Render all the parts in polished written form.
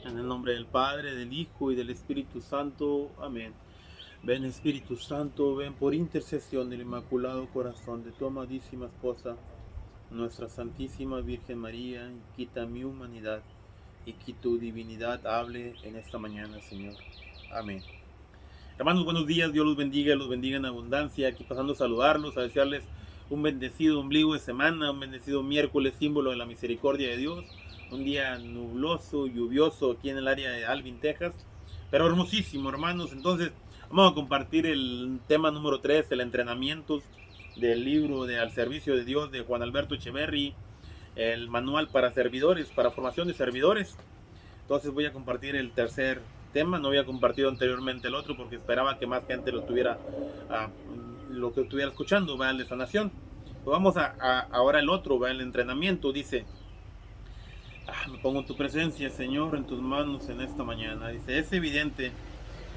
En el nombre del Padre, del Hijo y del Espíritu Santo. Amén. Ven Espíritu Santo, ven por intercesión del Inmaculado Corazón de tu amadísima esposa, nuestra Santísima Virgen María, y quita mi humanidad y que tu divinidad hable en esta mañana, Señor. Amén. Hermanos, buenos días, Dios los bendiga en abundancia. Aquí pasando a saludarlos, a desearles un bendecido ombligo de semana, un bendecido miércoles, símbolo de la misericordia de Dios. Un día nubloso, lluvioso aquí en el área de Alvin, Texas, pero hermosísimo, hermanos. Entonces, vamos a compartir el tema número 3, el entrenamiento del libro de Al Servicio de Dios de Juan Alberto Echeverry, el manual para servidores, para formación de servidores. Entonces voy a compartir el tercer tema, no había compartido anteriormente el otro porque esperaba que más gente lo estuviera, lo que estuviera escuchando, va el de sanación. Pues vamos ahora el otro, va el entrenamiento, dice, me pongo en tu presencia, Señor, en tus manos en esta mañana. Dice, es evidente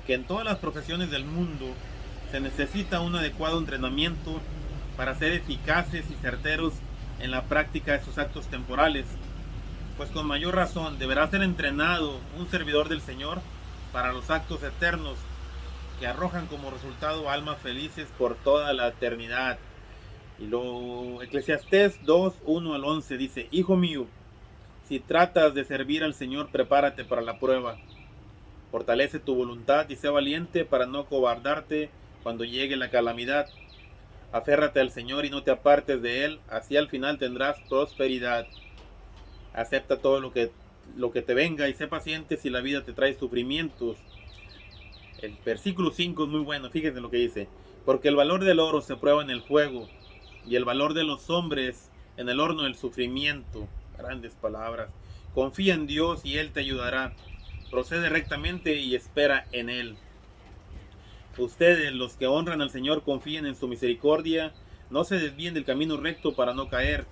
que en todas las profesiones del mundo se necesita un adecuado entrenamiento para ser eficaces y certeros en la práctica de sus actos temporales, pues con mayor razón deberá ser entrenado un servidor del Señor para los actos eternos que arrojan como resultado almas felices por toda la eternidad. Y lo Eclesiastés 2, 1 al 11 dice, Hijo mío, si tratas de servir al Señor, prepárate para la prueba. Fortalece tu voluntad y sé valiente para no cobardarte cuando llegue la calamidad. Aférrate al Señor y no te apartes de Él, así al final tendrás prosperidad. Acepta todo lo que te venga y sé paciente si la vida te trae sufrimientos. El versículo 5 es muy bueno, fíjense lo que dice. Porque el valor del oro se prueba en el fuego y el valor de los hombres en el horno del sufrimiento. Grandes palabras. Confía en Dios y Él te ayudará. Procede rectamente y espera en Él. Ustedes, los que honran al Señor, confíen en su misericordia. No se desvíen del camino recto para no caer.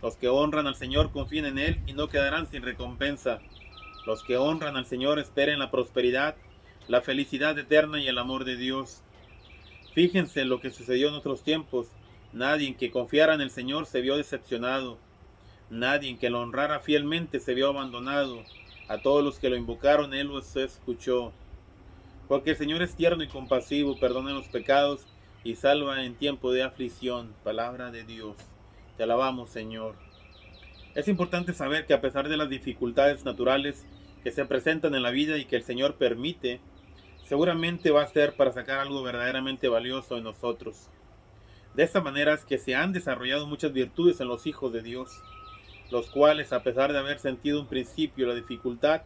Los que honran al Señor confíen en Él y no quedarán sin recompensa. Los que honran al Señor esperen la prosperidad, la felicidad eterna y el amor de Dios. Fíjense en lo que sucedió en otros tiempos. Nadie que confiara en el Señor se vio decepcionado. Nadie que lo honrara fielmente se vio abandonado. A todos los que lo invocaron, Él los escuchó. Porque el Señor es tierno y compasivo, perdona los pecados y salva en tiempo de aflicción. Palabra de Dios. Te alabamos, Señor. Es importante saber que a pesar de las dificultades naturales que se presentan en la vida y que el Señor permite, seguramente va a ser para sacar algo verdaderamente valioso en nosotros. De esta manera es que se han desarrollado muchas virtudes en los hijos de Dios, los cuales, a pesar de haber sentido un principio la dificultad,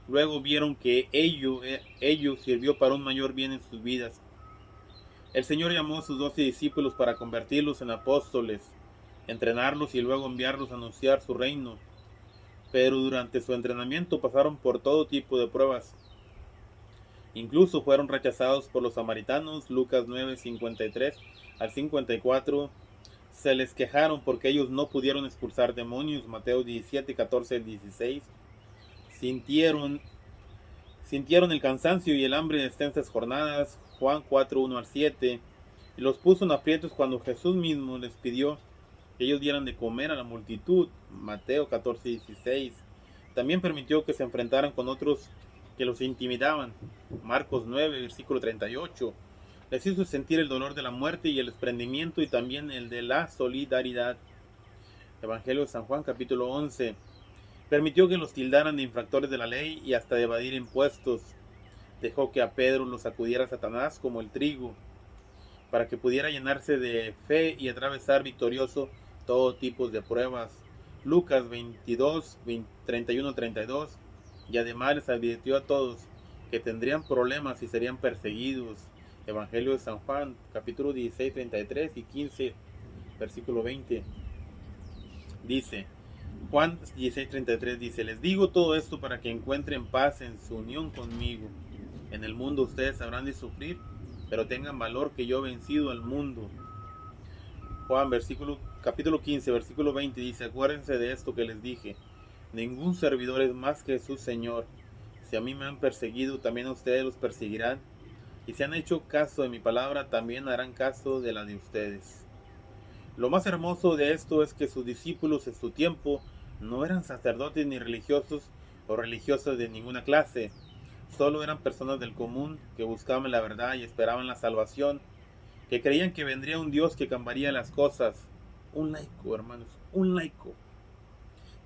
luego vieron que ello sirvió para un mayor bien en sus vidas. El Señor llamó a sus 12 discípulos para convertirlos en apóstoles, entrenarlos y luego enviarlos a anunciar su reino. Pero durante su entrenamiento pasaron por todo tipo de pruebas. Incluso fueron rechazados por los samaritanos, Lucas 9, 53 al 54. Se les quejaron porque ellos no pudieron expulsar demonios, Mateo 17, 14 al 16. Sintieron, sintieron el cansancio y el hambre de extensas jornadas, Juan 4, 1 al 7. Y los puso en aprietos cuando Jesús mismo les pidió que ellos dieran de comer a la multitud, Mateo 14, 16. También permitió que se enfrentaran con otros que los intimidaban, Marcos 9, versículo 38. Les hizo sentir el dolor de la muerte y el desprendimiento y también el de la solidaridad, Evangelio de San Juan capítulo 11. Permitió que los tildaran de infractores de la ley y hasta de evadir impuestos. Dejó que a Pedro lo sacudiera Satanás como el trigo, para que pudiera llenarse de fe y atravesar victorioso todo tipo de pruebas. Lucas 22, 31-32. Y además les advirtió a todos que tendrían problemas y serían perseguidos. Evangelio de San Juan, capítulo 16, 33 y 15, versículo 20. Dice, Juan 16, 33 dice, les digo todo esto para que encuentren paz en su unión conmigo. En el mundo ustedes habrán de sufrir, pero tengan valor que yo he vencido al mundo. Juan, capítulo 15, versículo 20 dice, acuérdense de esto que les dije, ningún servidor es más que su Señor. Si a mí me han perseguido, también a ustedes los perseguirán. Y si han hecho caso de mi palabra, también harán caso de la de ustedes. Lo más hermoso de esto es que sus discípulos en su tiempo no eran sacerdotes ni religiosos o religiosos de ninguna clase. Solo eran personas del común que buscaban la verdad y esperaban la salvación, que creían que vendría un Dios que cambiaría las cosas. Un laico, hermanos, un laico.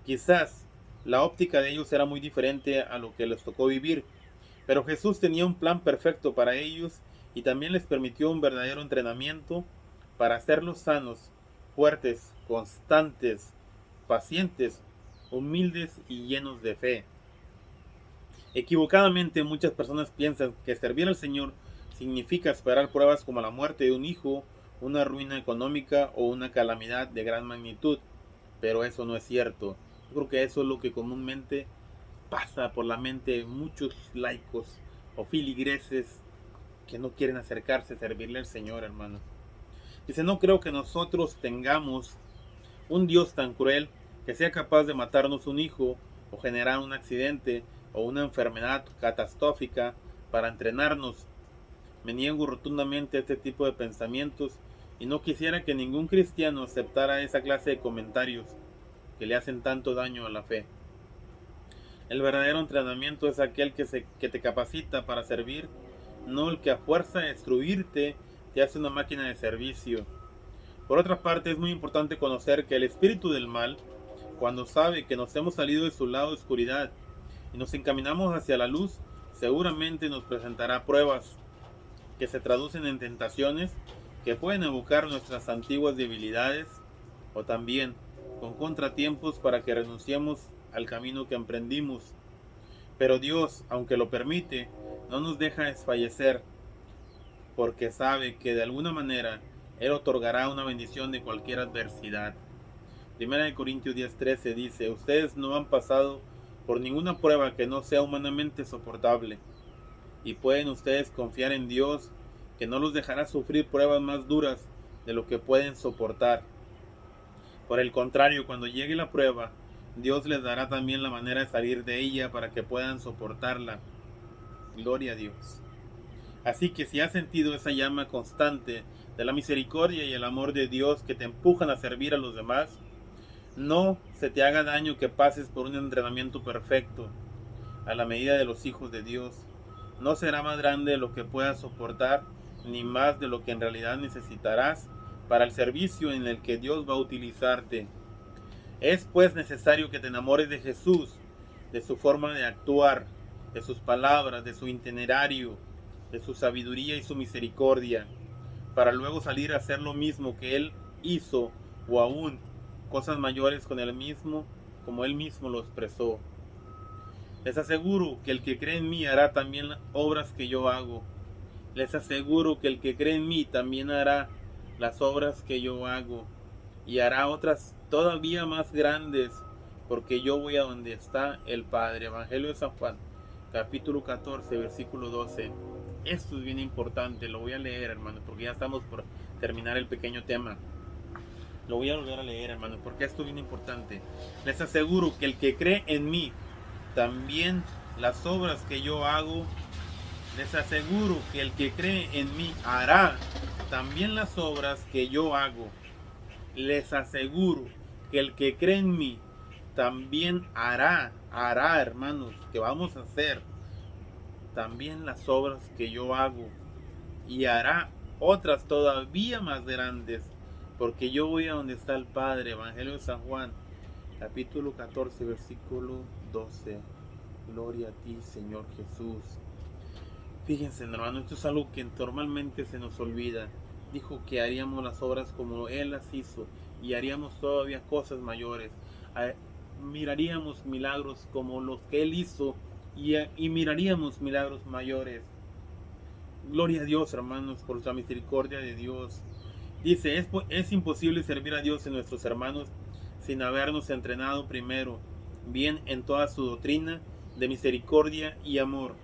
Quizás la óptica de ellos era muy diferente a lo que les tocó vivir, pero Jesús tenía un plan perfecto para ellos y también les permitió un verdadero entrenamiento para hacerlos sanos, fuertes, constantes, pacientes, humildes y llenos de fe. Equivocadamente muchas personas piensan que servir al Señor significa esperar pruebas como la muerte de un hijo, una ruina económica o una calamidad de gran magnitud, pero eso no es cierto. Yo creo que eso es lo que comúnmente pasa por la mente de muchos laicos o filigreses que no quieren acercarse a servirle al Señor, hermano. Dice, no creo que nosotros tengamos un Dios tan cruel que sea capaz de matarnos un hijo o generar un accidente o una enfermedad catastrófica para entrenarnos. Me niego rotundamente a este tipo de pensamientos y no quisiera que ningún cristiano aceptara esa clase de comentarios que le hacen tanto daño a la fe. El verdadero entrenamiento es aquel que te capacita para servir, no el que a fuerza de destruirte te hace una máquina de servicio. Por otra parte, es muy importante conocer que el espíritu del mal, cuando sabe que nos hemos salido de su lado de oscuridad y nos encaminamos hacia la luz, seguramente nos presentará pruebas que se traducen en tentaciones que pueden evocar nuestras antiguas debilidades o también con contratiempos para que renunciemos al camino que emprendimos. Pero Dios, aunque lo permite, no nos deja desfallecer, porque sabe que de alguna manera Él otorgará una bendición de cualquier adversidad. Primera de Corintios 10:13 dice, ustedes no han pasado por ninguna prueba que no sea humanamente soportable, y pueden ustedes confiar en Dios, que no los dejará sufrir pruebas más duras de lo que pueden soportar. Por el contrario, cuando llegue la prueba, Dios les dará también la manera de salir de ella para que puedan soportarla. Gloria a Dios. Así que si has sentido esa llama constante de la misericordia y el amor de Dios que te empujan a servir a los demás, no se te haga daño que pases por un entrenamiento perfecto, a la medida de los hijos de Dios. No será más grande de lo que puedas soportar, ni más de lo que en realidad necesitarás para el servicio en el que Dios va a utilizarte. Es pues necesario que te enamores de Jesús, de su forma de actuar, de sus palabras, de su itinerario, de su sabiduría y su misericordia, para luego salir a hacer lo mismo que Él hizo, o aún cosas mayores con Él mismo, como Él mismo lo expresó. Les aseguro que el que cree en mí hará también las obras que yo hago. Les aseguro que el que cree en mí también hará las obras que yo hago, y hará otras todavía más grandes, porque yo voy a donde está el Padre. Evangelio de San Juan, capítulo 14, versículo 12. Esto es bien importante, lo voy a leer, hermano, porque ya estamos por terminar el pequeño tema. Lo voy a volver a leer, hermano, porque esto es bien importante. Les aseguro que el que cree en mí, también las obras que yo hago. Les aseguro que el que cree en mí hará también las obras que yo hago. Les aseguro que el que cree en mí también hará, hermanos, que vamos a hacer también las obras que yo hago, y hará otras todavía más grandes, porque yo voy a donde está el Padre. Evangelio de San Juan, capítulo 14, versículo 12. Gloria a ti, Señor Jesús. Fíjense, hermano, esto es algo que normalmente se nos olvida. Dijo que haríamos las obras como Él las hizo, y haríamos todavía cosas mayores. Miraríamos milagros como los que Él hizo, y miraríamos milagros mayores. Gloria a Dios, hermanos, por la misericordia de Dios. Dice, es imposible servir a Dios en nuestros hermanos sin habernos entrenado primero, bien en toda su doctrina de misericordia y amor,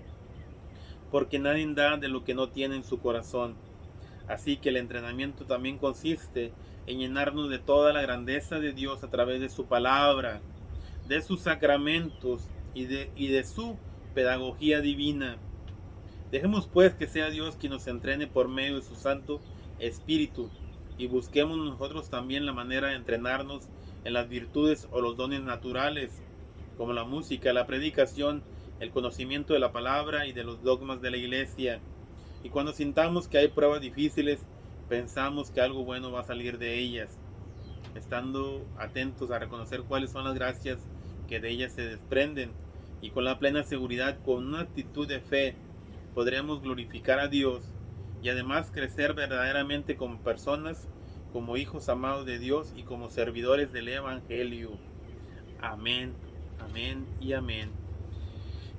porque nadie da de lo que no tiene en su corazón. Así que el entrenamiento también consiste en llenarnos de toda la grandeza de Dios a través de su palabra, de sus sacramentos y de su pedagogía divina. Dejemos pues que sea Dios quien nos entrene por medio de su Santo Espíritu, y busquemos nosotros también la manera de entrenarnos en las virtudes o los dones naturales. como la música, la predicación, el conocimiento de la palabra y de los dogmas de la iglesia. Y cuando sintamos que hay pruebas difíciles, pensamos que algo bueno va a salir de ellas, estando atentos a reconocer cuáles son las gracias que de ellas se desprenden, y con la plena seguridad, con una actitud de fe, podremos glorificar a Dios y además crecer verdaderamente como personas, como hijos amados de Dios y como servidores del Evangelio. Amén, amén y amén.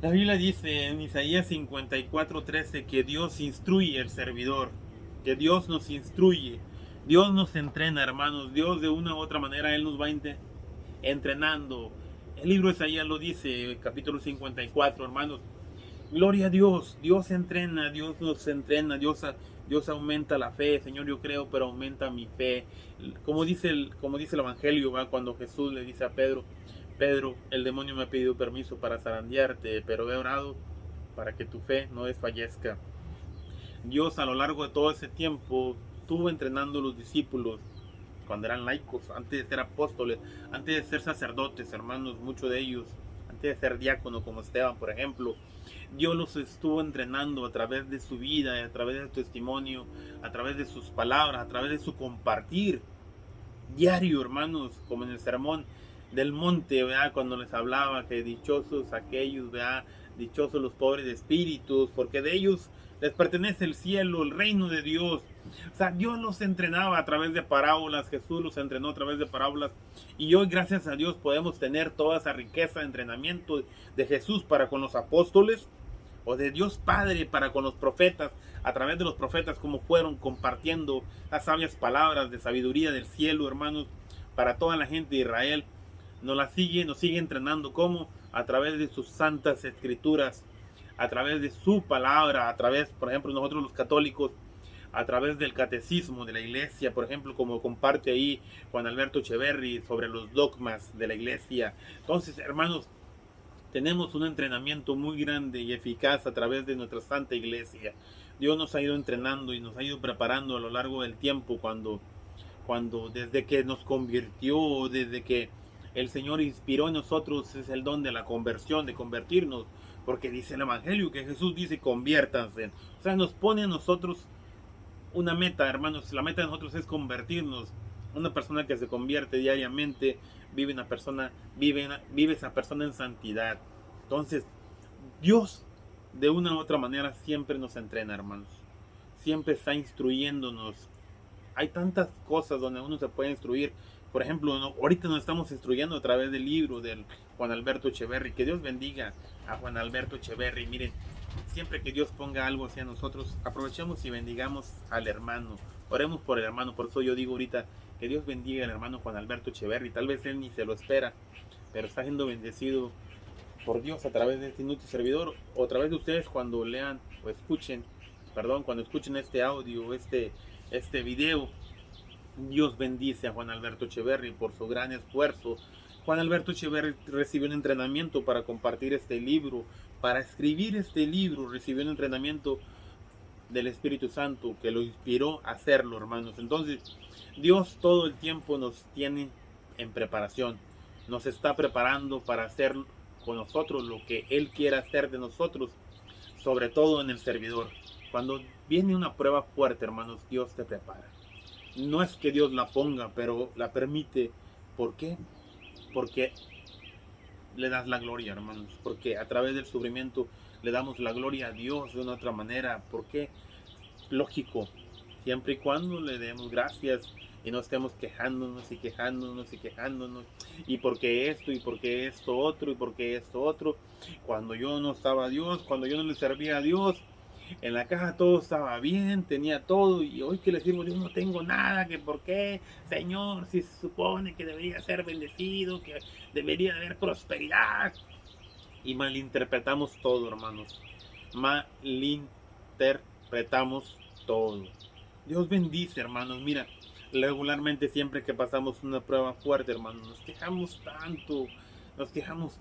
La Biblia dice en Isaías 54:13 que Dios instruye al servidor, que Dios nos instruye, Dios nos entrena, hermanos. Dios de una u otra manera, Él nos va entrenando. El libro de Isaías lo dice, capítulo 54, hermanos. Gloria a Dios, Dios entrena, Dios nos entrena, Dios aumenta la fe. Señor, yo creo, pero aumenta mi fe. Como dice el Evangelio, ¿va? Cuando Jesús le dice a Pedro, Pedro, el demonio me ha pedido permiso para zarandearte, pero he orado para que tu fe no desfallezca. Dios a lo largo de todo ese tiempo estuvo entrenando a los discípulos cuando eran laicos, antes de ser apóstoles, antes de ser sacerdotes, hermanos, muchos de ellos, antes de ser diácono como Esteban, por ejemplo. Dios los estuvo entrenando a través de su vida, a través de su testimonio, a través de sus palabras, a través de su compartir diario, hermanos, como en el sermón del monte, ¿verdad? Cuando les hablaba que dichosos aquellos, ¿verdad? Dichosos los pobres de espíritus, porque de ellos les pertenece el cielo, el reino de Dios. O sea, Dios los entrenaba a través de parábolas, Jesús los entrenó a través de parábolas, y hoy, gracias a Dios, podemos tener toda esa riqueza de entrenamiento de Jesús para con los apóstoles, o de Dios Padre para con los profetas, a través de los profetas, como fueron compartiendo las sabias palabras de sabiduría del cielo, hermanos, para toda la gente de Israel. Nos sigue entrenando, como a través de sus santas escrituras, a través de su palabra, a través, por ejemplo, nosotros los católicos, a través del catecismo de la iglesia, por ejemplo, como comparte ahí Juan Alberto Echeverry sobre los dogmas de la iglesia. Entonces, hermanos, tenemos un entrenamiento muy grande y eficaz a través de nuestra santa iglesia. Dios nos ha ido entrenando y nos ha ido preparando a lo largo del tiempo, cuando desde que nos convirtió, desde que el Señor inspiró en nosotros, es el don de la conversión, de convertirnos, porque dice el Evangelio que Jesús dice conviértanse. O sea, nos pone a nosotros una meta, hermanos. La meta de nosotros es convertirnos. Una persona que se convierte diariamente vive esa persona en santidad. Entonces, Dios de una u otra manera siempre nos entrena, hermanos. Siempre está instruyéndonos. Hay tantas cosas donde uno se puede instruir. Por ejemplo, ahorita nos estamos instruyendo a través del libro del Juan Alberto Echeverry. Que Dios bendiga a Juan Alberto Echeverry. Miren, siempre que Dios ponga algo hacia nosotros, aprovechemos y bendigamos al hermano. Oremos por el hermano. Por eso yo digo ahorita que Dios bendiga al hermano Juan Alberto Echeverry. Tal vez él ni se lo espera, pero está siendo bendecido por Dios a través de este inútil servidor, o a través de ustedes cuando lean o escuchen, cuando escuchen este audio, este video. Dios bendice a Juan Alberto Echeverry por su gran esfuerzo. Juan Alberto Echeverry recibió un entrenamiento para compartir este libro, para escribir este libro. Recibió un entrenamiento del Espíritu Santo que lo inspiró a hacerlo, hermanos. Entonces, Dios todo el tiempo nos tiene en preparación. Nos está preparando para hacer con nosotros lo que Él quiera hacer de nosotros, sobre todo en el servidor. Cuando viene una prueba fuerte, hermanos, Dios te prepara. No es que Dios la ponga, pero la permite. ¿Por qué? Porque le das la gloria, hermanos. Porque a través del sufrimiento le damos la gloria a Dios de una otra manera. ¿Por qué? Lógico, siempre y cuando le demos gracias y no estemos quejándonos y quejándonos y quejándonos. Y porque esto, y porque esto otro, y porque esto otro. Cuando yo no estaba a Dios, cuando yo no le servía a Dios, en la caja todo estaba bien, tenía todo, y hoy que le sirvo yo no tengo nada. Que por qué, Señor, si se supone que debería ser bendecido, que debería haber prosperidad. Y malinterpretamos todo, hermanos. Malinterpretamos todo. Dios bendice, hermanos. Mira, regularmente siempre que pasamos una prueba fuerte, hermanos, nos quejamos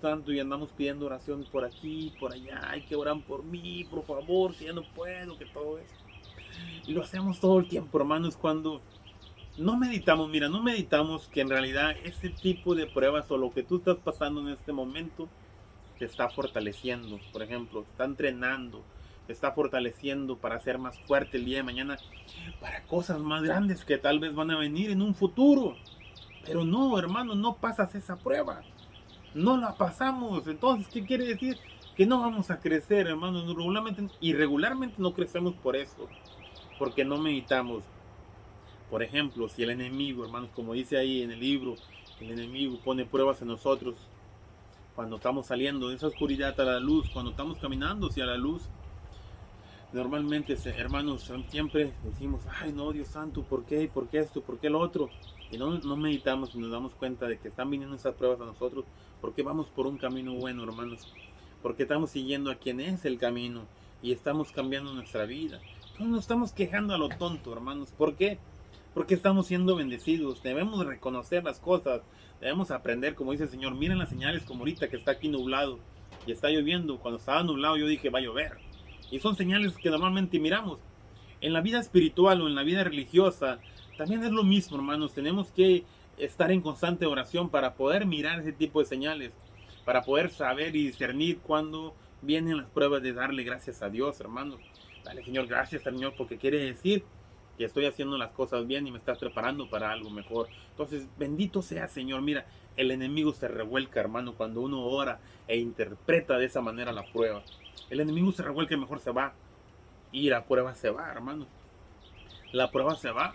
tanto y andamos pidiendo oración por aquí, por allá. Hay que orar por mí, por favor, que ya no puedo, que todo eso. Y lo hacemos todo el tiempo, hermanos, cuando no meditamos, mira, no meditamos que en realidad este tipo de pruebas o lo que tú estás pasando en este momento te está fortaleciendo. Por ejemplo, está entrenando, te está fortaleciendo para ser más fuerte el día de mañana, para cosas más grandes que tal vez van a venir en un futuro. Pero no, hermano, no pasas esa prueba. No la pasamos. Entonces, ¿qué quiere decir? Que no vamos a crecer, hermano. Irregularmente no crecemos por eso. Porque no meditamos. Por ejemplo, si el enemigo, hermanos, como dice ahí en el libro, el enemigo pone pruebas en nosotros cuando estamos saliendo de esa oscuridad a la luz, cuando estamos caminando hacia la luz. Normalmente, hermanos, siempre decimos, ay no, Dios santo, ¿por qué? ¿Por qué esto? ¿Por qué lo otro? Y no meditamos y nos damos cuenta de que están viniendo esas pruebas a nosotros porque vamos por un camino bueno, hermanos. Porque estamos siguiendo a quien es el camino y estamos cambiando nuestra vida. No nos estamos quejando a lo tonto, hermanos. ¿Por qué? Porque estamos siendo bendecidos. Debemos reconocer las cosas. Debemos aprender, como dice el Señor. Miren las señales como ahorita que está aquí nublado y está lloviendo. Cuando estaba nublado yo dije, va a llover. Y son señales que normalmente miramos. En la vida espiritual o en la vida religiosa también es lo mismo, hermanos. Tenemos que estar en constante oración para poder mirar ese tipo de señales, para poder saber y discernir cuando vienen las pruebas, de darle gracias a Dios, hermanos. Dale, Señor, gracias, Señor, porque quiere decir que estoy haciendo las cosas bien y me estás preparando para algo mejor. Entonces, bendito sea, Señor. Mira, el enemigo se revuelca, hermano, cuando uno ora e interpreta de esa manera la prueba. El enemigo se revuelca y mejor se va. Y la prueba se va, hermano. La prueba se va.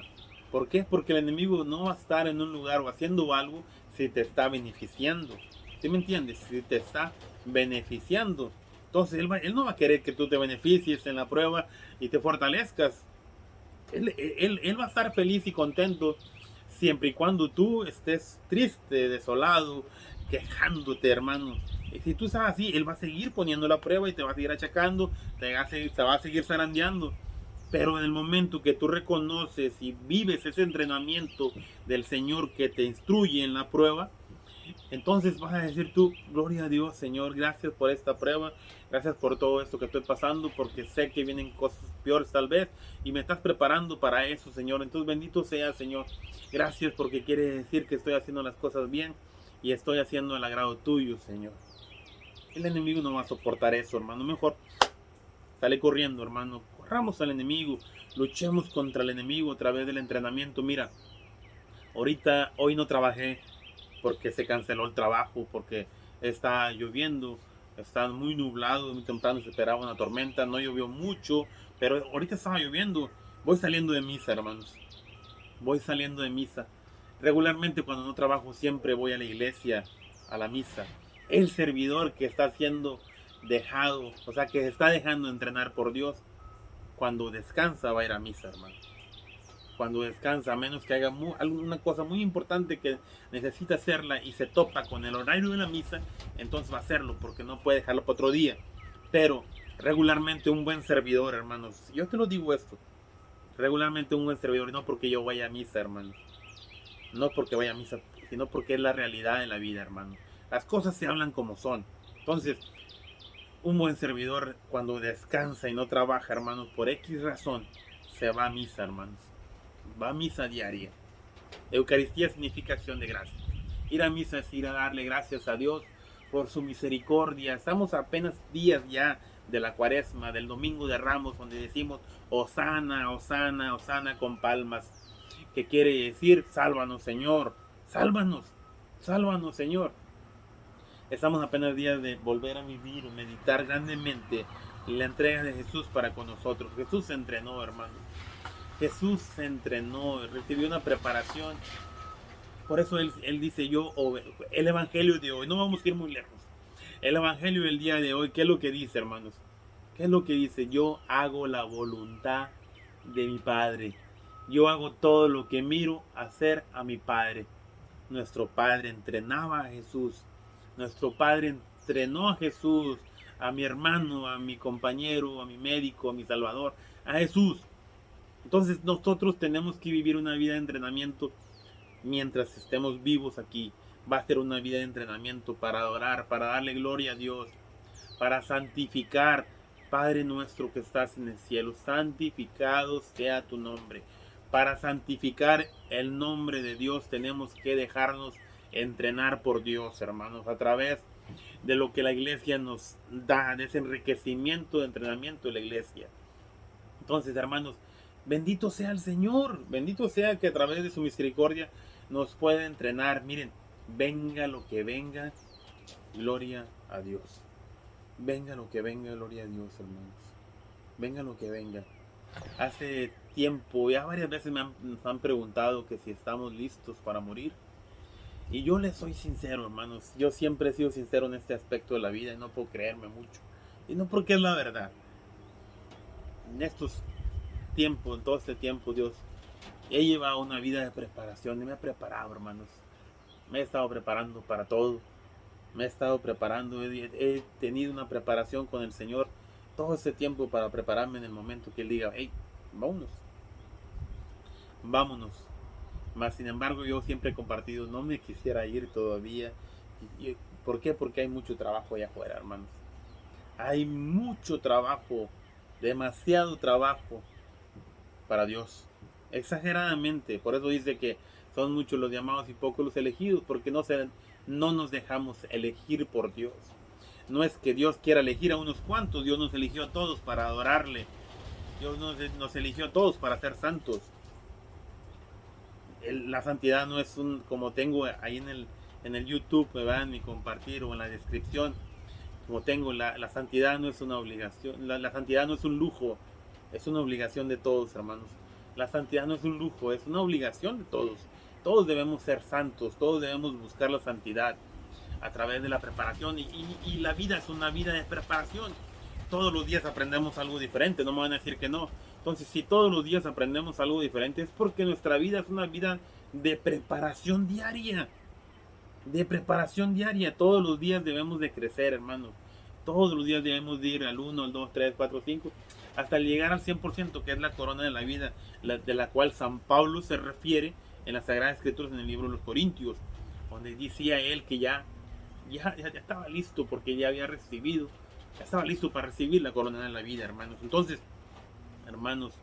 ¿Por qué? Porque el enemigo no va a estar en un lugar o haciendo algo si te está beneficiando. ¿Sí me entiendes? Si te está beneficiando. Entonces él no va a querer que tú te beneficies en la prueba y te fortalezcas. Él va a estar feliz y contento siempre y cuando tú estés triste, desolado, quejándote, hermano. Y si tú estás así, él va a seguir poniendo la prueba y te va a seguir achacando, te va a seguir zarandeando. Pero en el momento que tú reconoces y vives ese entrenamiento del Señor que te instruye en la prueba, entonces vas a decir tú, gloria a Dios, Señor, gracias por esta prueba, gracias por todo esto que estoy pasando, porque sé que vienen cosas peores tal vez, y me estás preparando para eso, Señor. Entonces bendito sea, Señor. Gracias porque quiere decir que estoy haciendo las cosas bien y estoy haciendo el agrado tuyo, Señor. El enemigo no va a soportar eso, hermano. Mejor sale corriendo, hermano. Corramos al enemigo, luchemos contra el enemigo a través del entrenamiento. Mira, hoy no trabajé porque se canceló el trabajo, porque está lloviendo, está muy nublado, muy temprano se esperaba una tormenta, no llovió mucho, pero ahorita estaba lloviendo. Voy saliendo de misa, hermanos. Voy saliendo de misa. Regularmente cuando no trabajo siempre voy a la iglesia, a la misa. El servidor que está siendo dejado, o sea, que se está dejando entrenar por Dios, cuando descansa va a ir a misa, hermano. Cuando descansa, a menos que haga alguna cosa muy importante que necesita hacerla y se topa con el horario de la misa, entonces va a hacerlo porque no puede dejarlo para otro día. Pero regularmente un buen servidor, hermanos, yo te lo digo esto, regularmente un buen servidor, y no porque yo vaya a misa, hermanos, no porque vaya a misa, sino porque es la realidad de la vida, hermano. Las cosas se hablan como son. Entonces, un buen servidor cuando descansa y no trabaja, hermanos, por X razón, se va a misa, hermanos. Va a misa diaria. Eucaristía significa acción de gracias. Ir a misa es ir a darle gracias a Dios por su misericordia. Estamos apenas días ya de la cuaresma, del domingo de Ramos, donde decimos Hosana, Hosana, Hosana con palmas, que quiere decir sálvanos, Señor, sálvanos, sálvanos, Señor. Estamos apenas días de volver a vivir o meditar grandemente la entrega de Jesús para con nosotros. Jesús se entrenó, hermano. Jesús se entrenó, recibió una preparación. Por eso él dice el evangelio de hoy, no vamos a ir muy lejos. El evangelio del día de hoy, ¿qué es lo que dice, hermanos? ¿Qué es lo que dice? Yo hago la voluntad de mi Padre. Yo hago todo lo que miro hacer a mi Padre. Nuestro Padre entrenaba a Jesús. Nuestro Padre entrenó a Jesús, a mi hermano, a mi compañero, a mi médico, a mi Salvador, a Jesús. Entonces nosotros tenemos que vivir una vida de entrenamiento mientras estemos vivos aquí. Va a ser una vida de entrenamiento para adorar, para darle gloria a Dios, para santificar. Padre nuestro que estás en el cielo, santificado sea tu nombre. Para santificar el nombre de Dios tenemos que dejarnos entrenar por Dios, hermanos, a través de lo que la iglesia nos da, de ese enriquecimiento de entrenamiento de la iglesia. Entonces, hermanos, bendito sea el Señor, bendito sea que a través de su misericordia nos puede entrenar. Miren, venga lo que venga, gloria a Dios. Venga lo que venga, gloria a Dios, hermanos. Venga lo que venga. Hace tiempo, ya varias veces nos han preguntado que si estamos listos para morir. Y yo les soy sincero, hermanos. Yo siempre he sido sincero en este aspecto de la vida y no puedo creerme mucho. Y no porque es la verdad. En estos tiempos, en todo este tiempo, Dios, he llevado una vida de preparación y me he preparado, hermanos. Me he estado preparando para todo. Me he estado preparando. He tenido una preparación con el Señor todo ese tiempo para prepararme en el momento que Él diga, hey, vámonos. Vámonos. Mas sin embargo yo siempre he compartido, no me quisiera ir todavía. ¿Por qué? Porque hay mucho trabajo allá afuera, hermanos. Hay mucho trabajo, demasiado trabajo para Dios. Exageradamente. Por eso dice que son muchos los llamados y pocos los elegidos, porque no nos dejamos elegir por Dios. No es que Dios quiera elegir a unos cuantos, Dios nos eligió a todos para adorarle. Dios nos eligió a todos para ser santos. La santidad no es como tengo ahí en el YouTube, me van a compartir o en la descripción, como tengo, la santidad no es una obligación, la santidad no es un lujo, es una obligación de todos, hermanos. La santidad no es un lujo, es una obligación de todos. Todos debemos ser santos, todos debemos buscar la santidad a través de la preparación y la vida es una vida de preparación. Todos los días aprendemos algo diferente, no me van a decir que no. Entonces, si todos los días aprendemos algo diferente, es porque nuestra vida es una vida de preparación diaria. De preparación diaria. Todos los días debemos de crecer, hermano. Todos los días debemos de ir al 1, al 2, 3, 4, 5, hasta llegar al 100%, que es la corona de la vida, de la cual San Pablo se refiere en las Sagradas Escrituras en el libro de los Corintios, donde decía él que ya estaba listo porque ya había recibido, ya estaba listo para recibir la corona de la vida, hermanos. Entonces, hermanos,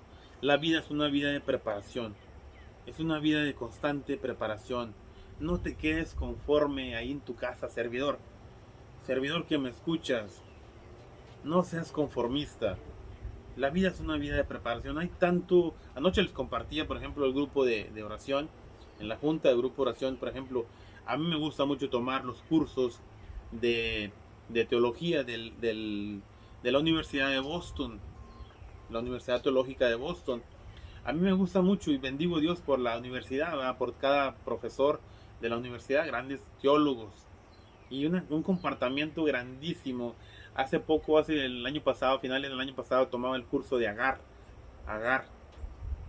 la vida es una vida de preparación, es una vida de constante preparación. No te quedes conforme ahí en tu casa, servidor que me escuchas, no seas conformista. La vida es una vida de preparación. Hay tanto, anoche les compartía, por ejemplo, el grupo de oración, en la junta de grupo de oración, por ejemplo, a mí me gusta mucho tomar los cursos de teología de la Universidad de Boston, la Universidad Teológica de Boston. A mí me gusta mucho y bendigo a Dios por la universidad, ¿verdad? Por cada profesor de la universidad, grandes teólogos y un comportamiento grandísimo. Hace el año pasado, finales del año pasado, tomaba el curso de Agar,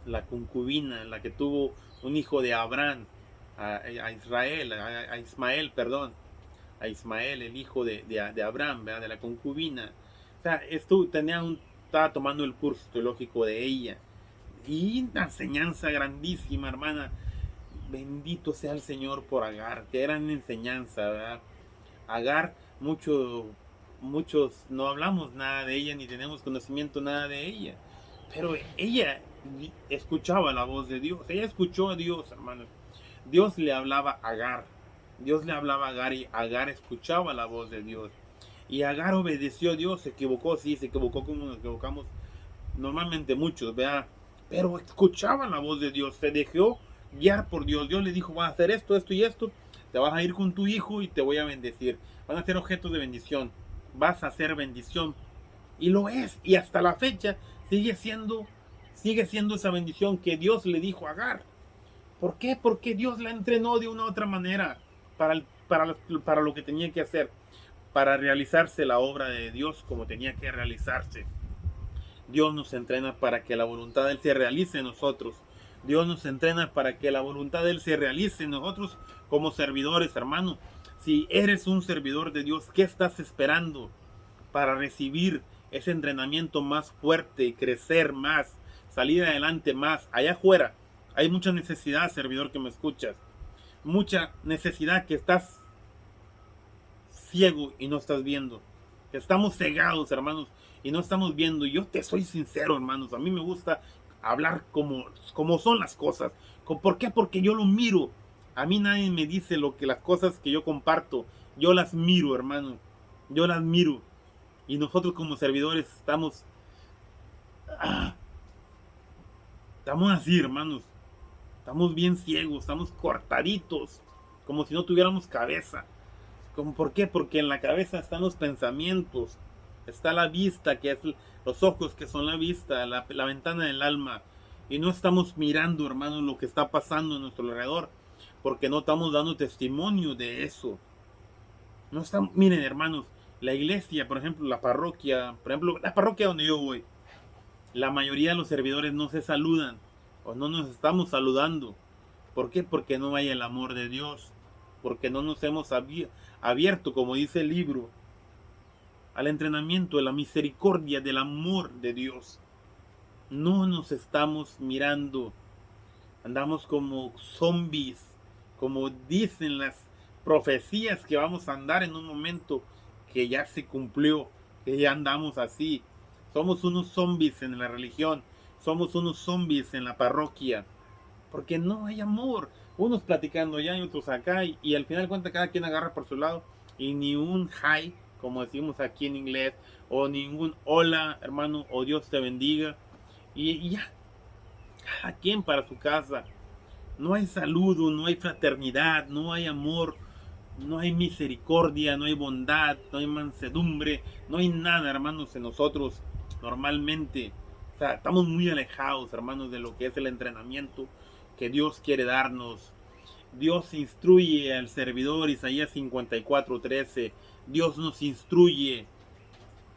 la concubina, la que tuvo un hijo de Abraham, a Ismael, perdón, a Ismael, el hijo de Abraham, ¿verdad? De la concubina. O sea, estaba tomando el curso teológico de ella. Y una enseñanza grandísima, hermana. Bendito sea el Señor por Agar. Qué gran enseñanza, ¿verdad? Agar, muchos no hablamos nada de ella, ni tenemos conocimiento nada de ella. Pero ella escuchaba la voz de Dios. Ella escuchó a Dios, hermano. Dios le hablaba a Agar. Dios le hablaba a Agar y Agar escuchaba la voz de Dios. Y Agar obedeció a Dios. Se equivocó, sí, se equivocó como nos equivocamos normalmente muchos, ¿verdad? Pero escuchaba la voz de Dios. Se dejó guiar por Dios. Dios le dijo, vas a hacer esto, esto y esto. Te vas a ir con tu hijo y te voy a bendecir. Van a ser objetos de bendición. Vas a hacer bendición. Y lo es. Y hasta la fecha sigue siendo esa bendición que Dios le dijo a Agar. ¿Por qué? Porque Dios la entrenó de una u otra manera para lo que tenía que hacer, para realizarse la obra de Dios como tenía que realizarse. Dios nos entrena para que la voluntad de Él se realice en nosotros. Dios nos entrena para que la voluntad de Él se realice en nosotros como servidores, hermano. Si eres un servidor de Dios, ¿qué estás esperando para recibir ese entrenamiento más fuerte y crecer más, salir adelante más? Allá afuera hay mucha necesidad, servidor que me escuchas. Mucha necesidad, que estás ciego y no estás viendo. Que estamos cegados, hermanos, y no estamos viendo. Yo te soy sincero, hermanos. A mí me gusta hablar como son las cosas. ¿Por qué? Porque yo lo miro. A mí nadie me dice lo que las cosas que yo comparto. Yo las miro, hermano. Yo las miro. Y nosotros como servidores ah, estamos así, hermanos. Estamos bien ciegos, estamos cortaditos, como si no tuviéramos cabeza. ¿Por qué? Porque en la cabeza están los pensamientos, está la vista, que es los ojos, que son la vista, la ventana del alma. Y no estamos mirando, hermanos, lo que está pasando a nuestro alrededor, porque no estamos dando testimonio de eso. No estamos, miren, hermanos, la iglesia, por ejemplo, la parroquia donde yo voy, la mayoría de los servidores no se saludan, o no nos estamos saludando. ¿Por qué? Porque no hay el amor de Dios, porque no nos hemos abierto, como dice el libro, al entrenamiento de la misericordia, del amor de Dios. No nos estamos mirando, andamos como zombies, como dicen las profecías que vamos a andar en un momento que ya se cumplió, que ya andamos así. Somos unos zombies en la religión, somos unos zombies en la parroquia, porque no hay amor. Unos platicando allá y otros acá, y al final cuenta cada quien agarra por su lado, y ni un hi, como decimos aquí en inglés, o ningún hola hermano, o Dios te bendiga, y ya, cada quien para su casa. No hay saludo, no hay fraternidad, no hay amor, no hay misericordia, no hay bondad, no hay mansedumbre, no hay nada, hermanos, en nosotros normalmente. O sea, estamos muy alejados, hermanos, de lo que es el entrenamiento que Dios quiere darnos. Dios instruye al servidor, Isaías 54:13. Dios nos instruye,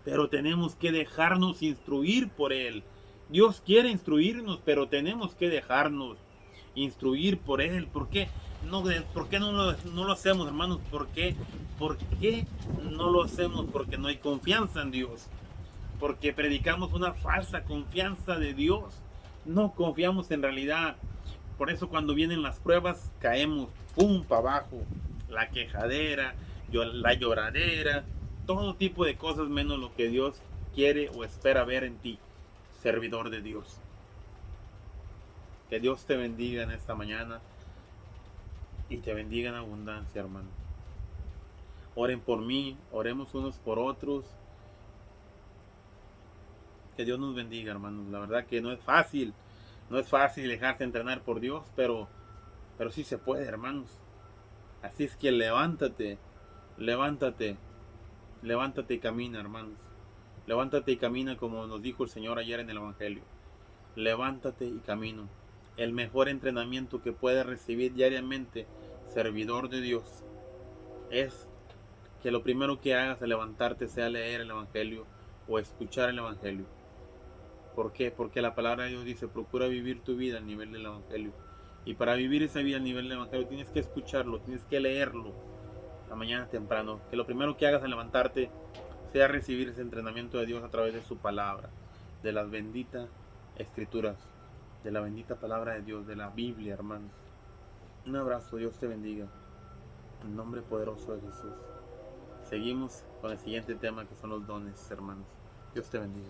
pero tenemos que dejarnos instruir por Él. Dios quiere instruirnos, pero tenemos que dejarnos instruir por Él. ¿Por qué? ¿Por qué no lo hacemos, hermanos? ¿Por qué no lo hacemos? Porque no hay confianza en Dios. Porque predicamos una falsa confianza de Dios. No confiamos en realidad. Por eso cuando vienen las pruebas caemos, pum, para abajo. La quejadera, la lloradera, todo tipo de cosas menos lo que Dios quiere o espera ver en ti, servidor de Dios. Que Dios te bendiga en esta mañana y te bendiga en abundancia, hermano. Oren por mí, oremos unos por otros. Que Dios nos bendiga, hermanos. La verdad que no es fácil dejarse entrenar por Dios, pero sí se puede, hermanos. Así es que levántate, levántate, levántate y camina, hermanos. Levántate y camina como nos dijo el Señor ayer en el Evangelio. Levántate y camino. El mejor entrenamiento que puedes recibir diariamente, servidor de Dios, es que lo primero que hagas al levantarte sea leer el Evangelio o escuchar el Evangelio. ¿Por qué? Porque la palabra de Dios dice, procura vivir tu vida al nivel del Evangelio. Y para vivir esa vida al nivel del Evangelio tienes que escucharlo, tienes que leerlo la mañana temprano. Que lo primero que hagas al levantarte sea recibir ese entrenamiento de Dios a través de su palabra, de las benditas escrituras, de la bendita palabra de Dios, de la Biblia, hermanos. Un abrazo, Dios te bendiga. En nombre poderoso de Jesús. Seguimos con el siguiente tema que son los dones, hermanos. Dios te bendiga.